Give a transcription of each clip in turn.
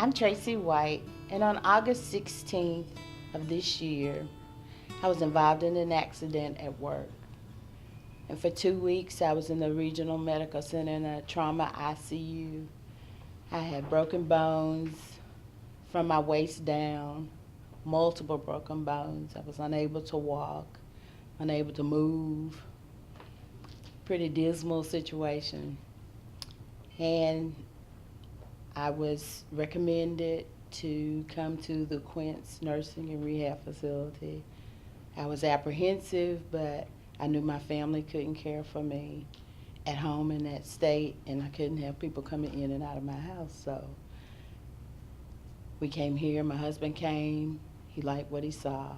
I'm Tracye White, and on August 16th of this year, I was involved in an accident at work. And for 2 weeks, I was in the Regional Medical Center in a trauma ICU. I had broken bones from my waist down, multiple broken bones. I was unable to walk, unable to move. Pretty dismal situation. And I was recommended to come to the Quince Nursing and Rehab facility. I was apprehensive, but I knew my family couldn't care for me at home in that state, and I couldn't have people coming in and out of my house. So we came here. My husband came. He liked what he saw.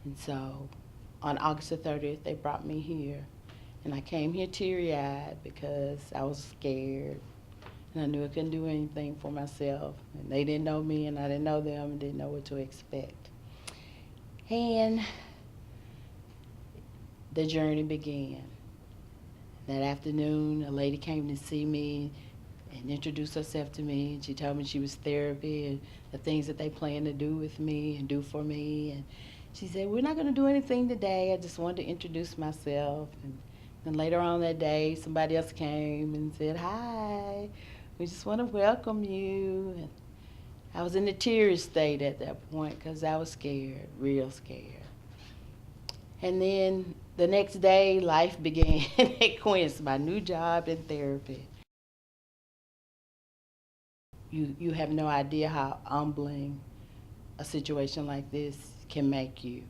And so on August the 30th, they brought me here. And I came here teary-eyed because I was scared. And I knew I couldn't do anything for myself. And they didn't know me, and I didn't know them, and didn't know what to expect. And the journey began. That afternoon, a lady came to see me and introduced herself to me. And she told me she was therapy and the things that they plan to do with me and do for me. And she said, we're not going to do anything today. I just wanted to introduce myself. And then later on that day, somebody else came and said, hi, we just want to welcome you. And I was in a teary state at that point because I was scared, real scared. And then the next day, life began at Quince, my new job in therapy. You have no idea how humbling a situation like this can make you.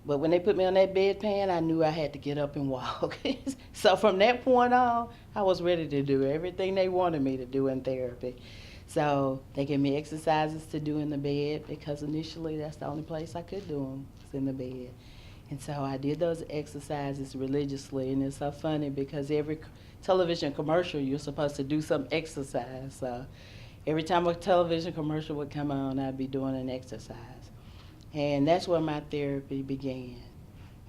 But when they put me on that bedpan, I knew I had to get up and walk. So from that point on, I was ready to do everything they wanted me to do in therapy. So they gave me exercises to do in the bed because initially that's the only place I could do them, was in the bed. And so I did those exercises religiously, and it's so funny because every television commercial you're supposed to do some exercise. So every time a television commercial would come on, I'd be doing an exercise. And that's where my therapy began.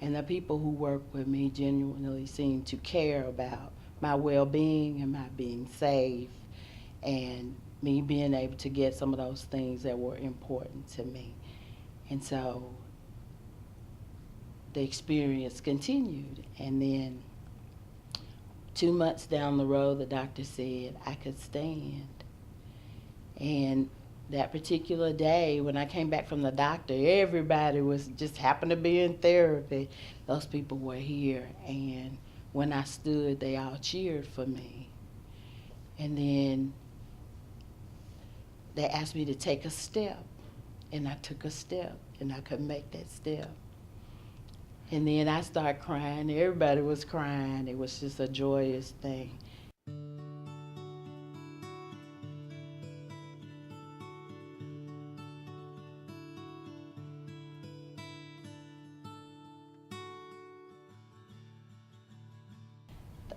And the people who work with me genuinely seem to care about my well-being and my being safe and me being able to get some of those things that were important to me. And so the experience continued. And then 2 months down the road, the doctor said I could stand. And that particular day, when I came back from the doctor, everybody was just happened to be in therapy. Those people were here. And when I stood, they all cheered for me. And then they asked me to take a step. And I took a step, and I could make that step. And then I started crying. Everybody was crying. It was just a joyous thing.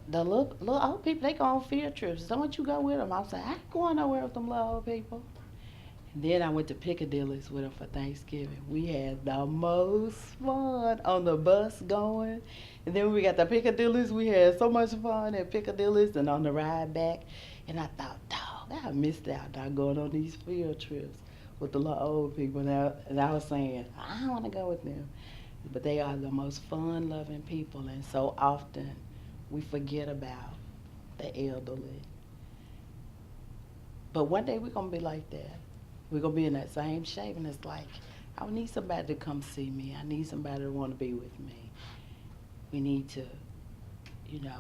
The little old people, they go on field trips. Don't you go with them? I was like, I ain't going nowhere with them little old people. And then I went to Piccadilly's with them for Thanksgiving. We had the most fun on the bus going. And then when we got to Piccadilly's, we had so much fun at Piccadilly's and on the ride back. And I thought, dog, I missed out not going on these field trips with the little old people. And I was saying, I don't want to go with them. But they are the most fun-loving people. And so often we forget about the elderly. But one day we're going to be like that. We're going to be in that same shape, and it's like, I need somebody to come see me. I need somebody to want to be with me. We need to,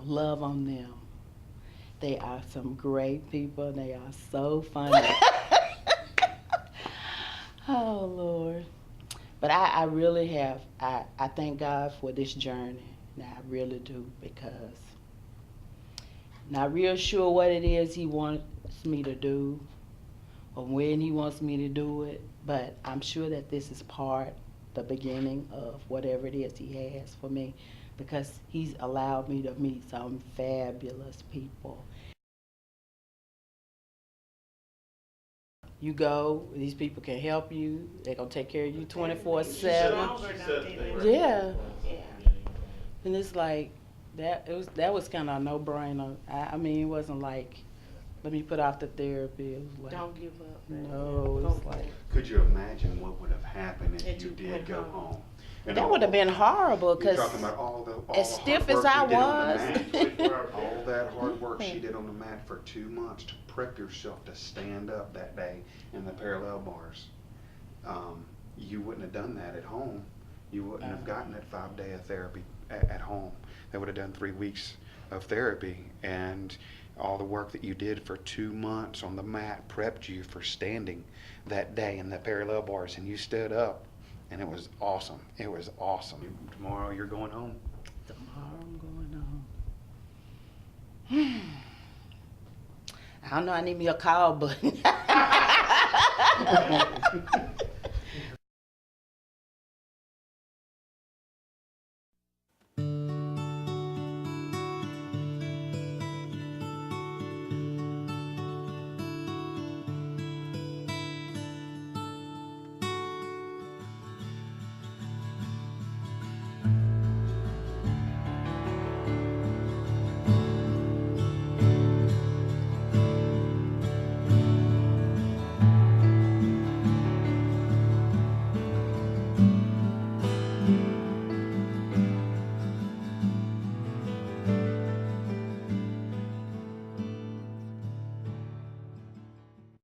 love on them. They are some great people. They are so funny. Oh, Lord. But I really have, I thank God for this journey. Now, I really do, because I'm not real sure what it is He wants me to do or when He wants me to do it, but I'm sure that this is the beginning of whatever it is He has for me, because He's allowed me to meet some fabulous people. You go, these people can help you, they're going to take care of you 24/7. Yeah. And it's like, that was kind of a no-brainer. I mean, it wasn't like let me put off the therapy. It was like, Don't give up. Man. no, Go it's for like, it. Could you imagine what would have happened if If you you did went go home. home? And that would have been horrible, You're because talking about all as the stiff hard as work I you did on the was. mat, all that hard work she did on the mat for 2 months to prep yourself to stand up that day in the parallel bars. You wouldn't have done that at home. You wouldn't have gotten that 5 day of therapy at home. They would have done 3 weeks of therapy, and all the work that you did for 2 months on the mat prepped you for standing that day in the parallel bars, and you stood up, and it was awesome. It was awesome. Tomorrow you're going home. Tomorrow I'm going home. I don't know, I need me a call button.